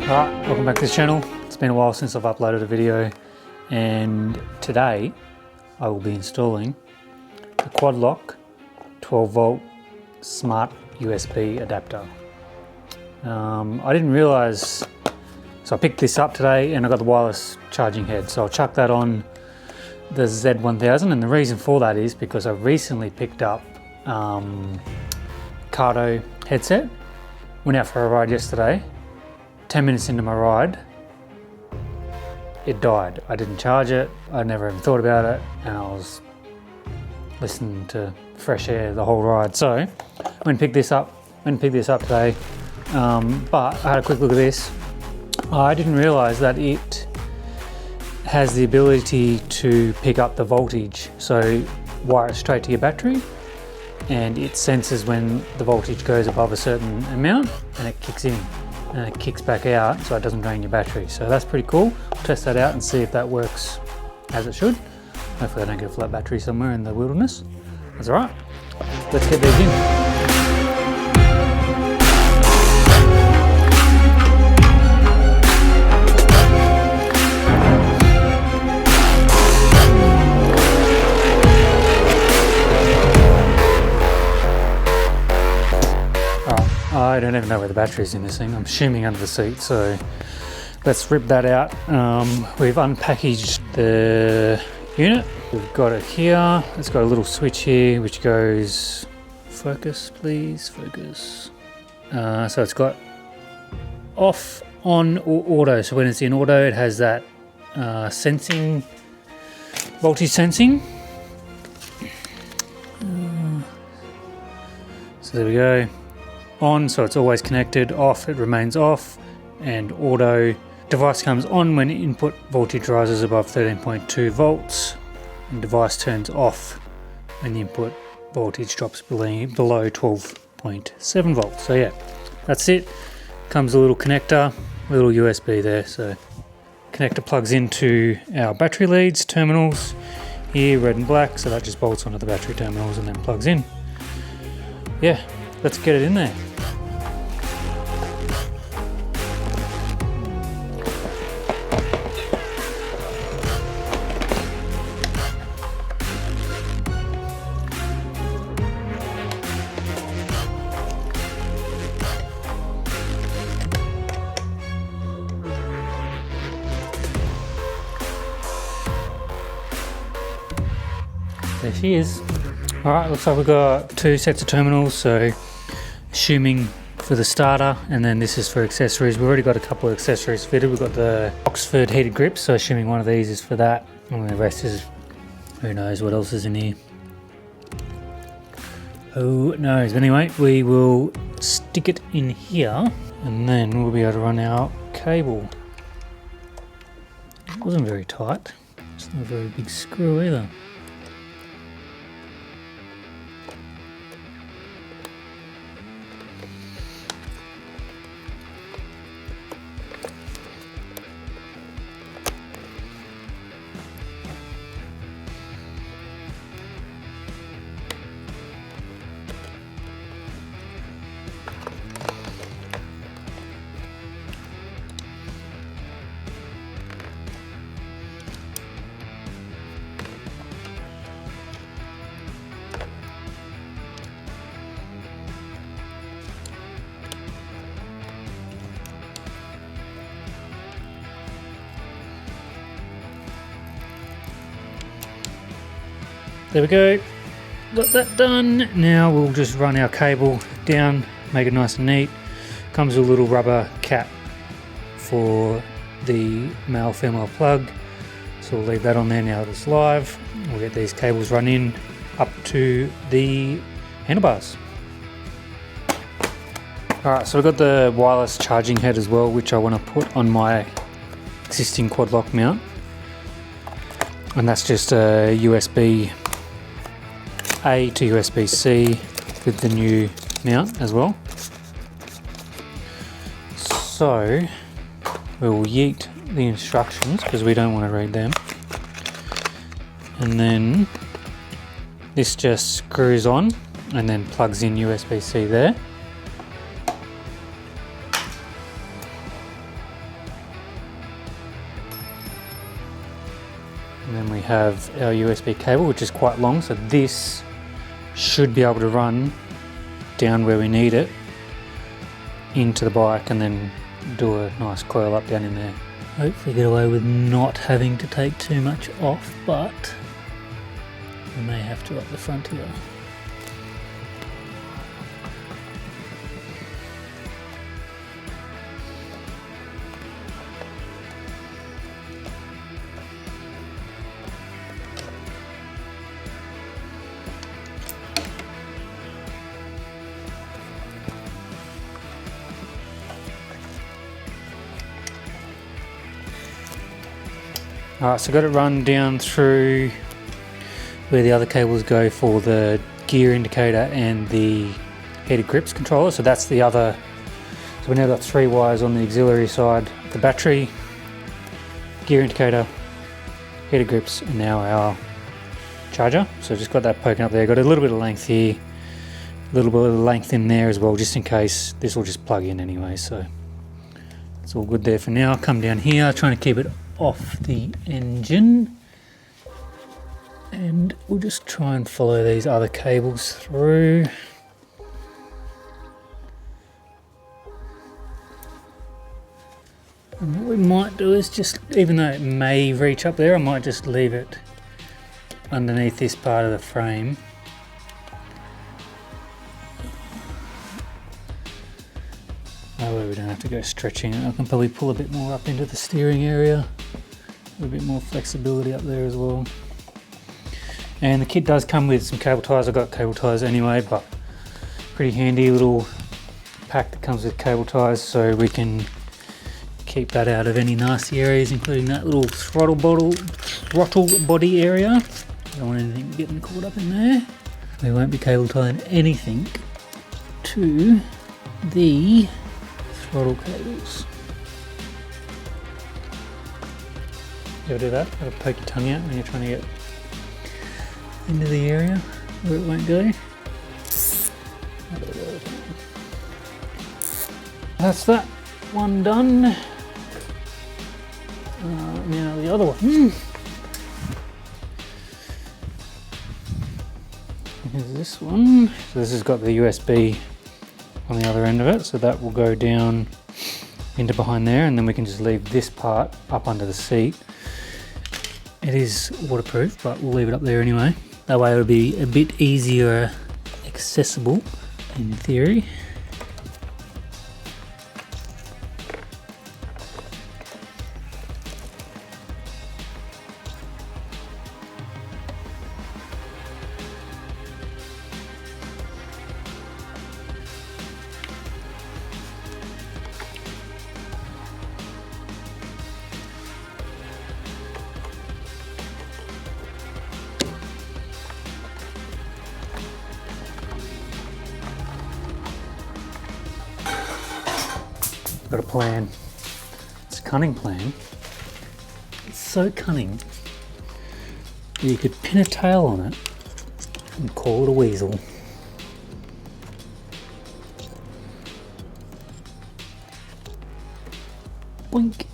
Alright, welcome back to this channel. It's been a while since I've uploaded a video, and today I will be installing the Quadlock 12 volt smart USB adapter. I didn't realise, so I picked this up today and I got the wireless charging head, so I'll chuck that on the Z1000, and the reason for that is because I recently picked up Cardo headset. Went out for a ride yesterday. 10 minutes into my ride, it died. I didn't charge it, I never even thought about it, and I was listening to fresh air the whole ride. So I went and picked this up today, but I had a quick look at this. I didn't realise that it has the ability to pick up the voltage, so wire it straight to your battery, and it senses when the voltage goes above a certain amount and it kicks in. And it kicks back out so it doesn't drain your battery. So that's pretty cool. I'll test that out and see if that works as it should. Hopefully I don't get a flat battery somewhere in the wilderness. That's all right. Let's get these in. I don't even know where the battery is in this thing. I'm assuming under the seat, so let's rip that out. We've unpackaged the unit. We've got it here. It's got a little switch here which goes, focus please, focus. So it's got off, on, or auto. So when it's in auto, it has that sensing, voltage sensing. So there we go. On, so it's always connected. Off, it remains off. And auto, device comes on when input voltage rises above 13.2 volts, and device turns off when the input voltage drops below 12.7 volts. So yeah, that's it. Comes a little connector, a little USB there. So connector plugs into our battery leads, terminals here, red and black, so that just bolts onto the battery terminals and then plugs in. Yeah, let's get it in there. There she is. Alright, looks like we've got two sets of terminals, so assuming for the starter, and then this is for accessories. We've already got a couple of accessories fitted. We've got the Oxford heated grips, so assuming one of these is for that, and the rest is, who knows what else is in here. Who knows? But anyway, we will stick it in here, and then we'll be able to run our cable. It wasn't very tight. It's not a very big screw either. There we go, got that done. Now we'll just run our cable down, make it nice and neat. Comes with a little rubber cap for the male-female plug, so we'll leave that on there now that it's live. We'll get these cables run in up to the handlebars. Alright, so I've got the wireless charging head as well, which I want to put on my existing Quadlock mount, and that's just a USB A to USB-C with the new mount as well. So we'll yeet the instructions because we don't want to read them, and then this just screws on and then plugs in USB-C there. And then we have our USB cable, which is quite long, so this should be able to run down where we need it into the bike and then do a nice coil up down in there. Hopefully get away with not having to take too much off, but we may have to up the front here. Alright, so got it run down through where the other cables go for the gear indicator and the heated grips controller. So that's the other, so we've now got 3 wires on the auxiliary side, the battery, gear indicator, heated grips, and now our charger. So just got that poking up there, got a little bit of length here, a little bit of length in there as well, just in case. This will just plug in anyway, so it's all good there for now. Come down here, trying to keep it off the engine, and we'll just try and follow these other cables through. And what we might do is just, even though it may reach up there, I might just leave it underneath this part of the frame. That way we don't have to go stretching it. I can probably pull a bit more up into the steering area. A bit more flexibility up there as well. And the kit does come with some cable ties. I've got cable ties anyway, but pretty handy little pack that comes with cable ties, so we can keep that out of any nasty areas, including that little throttle body area. Don't want anything getting caught up in there. We won't be cable tying anything to the throttle cables. You ever do that? Gotta poke your tongue out when you're trying to get into the area where it won't go. That's that one done. Now the other one. Here's this one. So this has got the USB on the other end of it, so that will go down into behind there, and then we can just leave this part up under the seat. It is waterproof, but we'll leave it up there anyway. That way it'll be a bit easier accessible in theory. Got a plan. It's a cunning plan. It's so cunning that you could pin a tail on it and call it a weasel. Boink.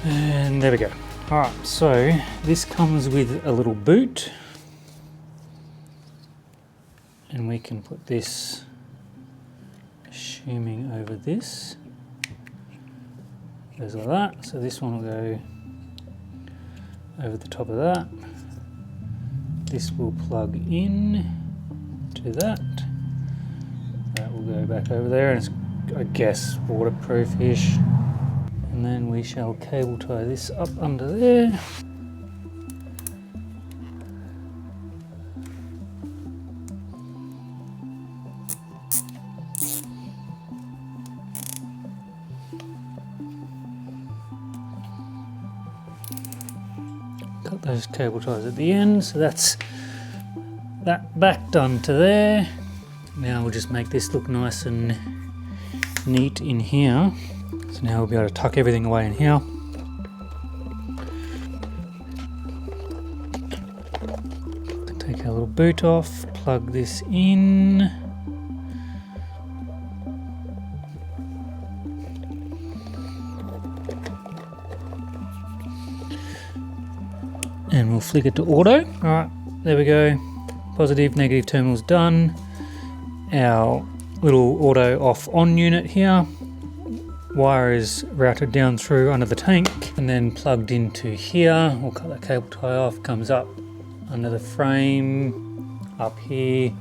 And there we go. Alright, so this comes with a little boot, and we can put this, assuming over this, goes like that. So this one will go over the top of that. This will plug in to that. That will go back over there, and it's, I guess, waterproof-ish. And then we shall cable tie this up under there. put those cable ties at the end, so that's that back done to there. Now we'll just make this look nice and neat in here. So now we'll be able to tuck everything away in here. Take our little boot off, plug this in. And we'll flick it to auto. Alright, there we go. Positive, negative terminal's done. Our little auto off on unit here. Wire is routed down through under the tank and then plugged into here. We'll cut that cable tie off, comes up under the frame, up here,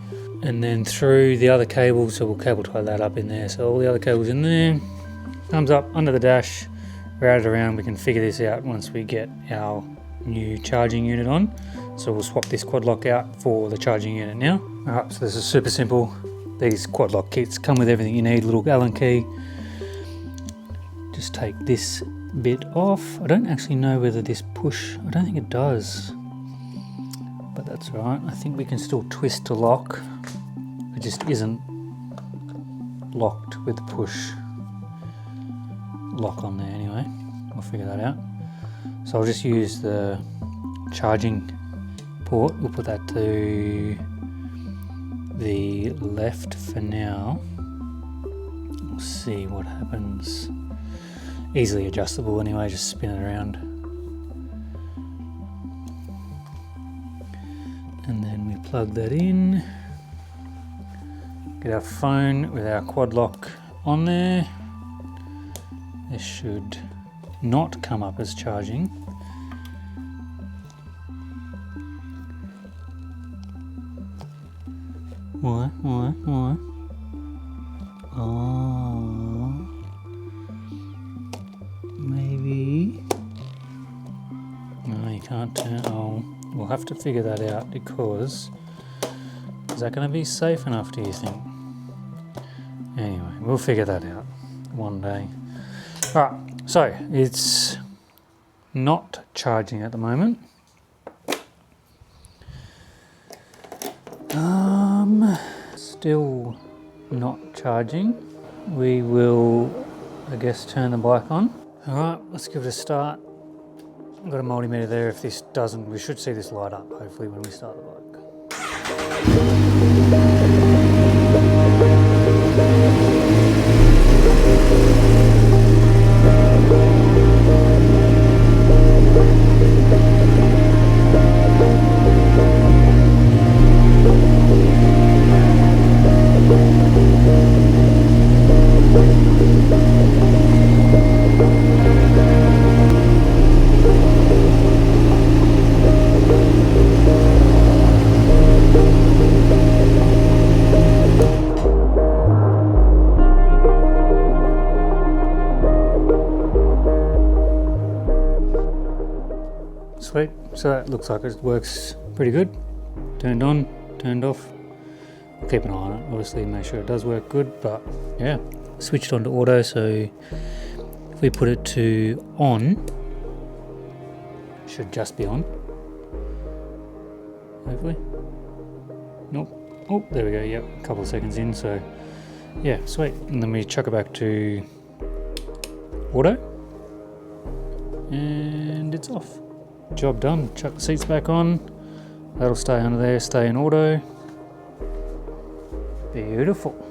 and then through the other cable, so we'll cable tie that up in there. So all the other cables in there, comes up under the dash, route it around. We can figure this out once we get our new charging unit on. So we'll swap this Quadlock out for the charging unit now. Alright, so this is super simple. These Quadlock kits come with everything you need, little Allen key. Just take this bit off. I don't actually know whether this push, I don't think it does. But that's alright. I think we can still twist to lock. It just isn't locked with the push lock on there anyway. We'll figure that out. So I'll just use the charging port. We'll put that to the left for now. We'll see what happens. Easily adjustable anyway, just spin it around. And then we plug that in. Get our phone with our Quadlock on there. This should not come up as charging. Why? Oh, maybe. No, you can't turn. Oh, we'll have to figure that out because is that going to be safe enough, do you think? Anyway, we'll figure that out one day. Alright, so it's not charging at the moment. Still not charging. We will, I guess, turn the bike on. Alright, let's give it a start. I've got a multimeter there. If this doesn't, we should see this light up hopefully when we start the bike. Sweet, so that looks like it works pretty good. Turned on, turned off. We'll keep an eye on it, obviously make sure it does work good, but yeah. Switched on to auto, so if we put it to on, it should just be on. Hopefully. Nope. Oh, there we go, yep, a couple of seconds in, so yeah, sweet. And then we chuck it back to auto, and it's off. Job done. Chuck the seats back on. That'll stay under there, stay in auto. Beautiful.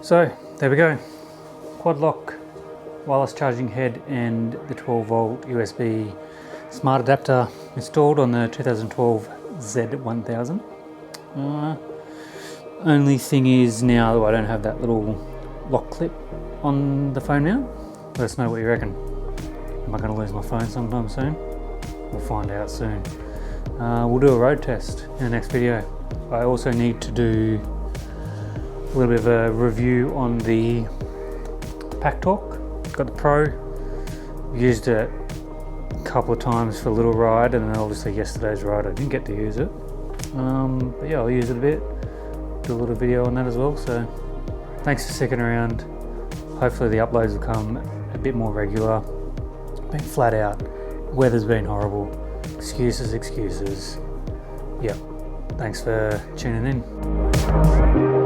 So there we go, Quadlock wireless charging head and the 12 volt USB smart adapter installed on the 2012 Z1000. Only thing is now I don't have that little lock clip on the phone mount. Let us know what you reckon. Am I going to lose my phone sometime soon? We'll find out soon. We'll do a road test in the next video. I also need to do a little bit of a review on the Quadlock. Got the Pro. Used it a couple of times for a little ride, and then obviously yesterday's ride I didn't get to use it. But yeah, I'll use it a bit. Do a little video on that as well. So thanks for sticking around. Hopefully the uploads will come a bit more regular. Been flat out. Weather's been horrible. Excuses. Yep. Thanks for tuning in.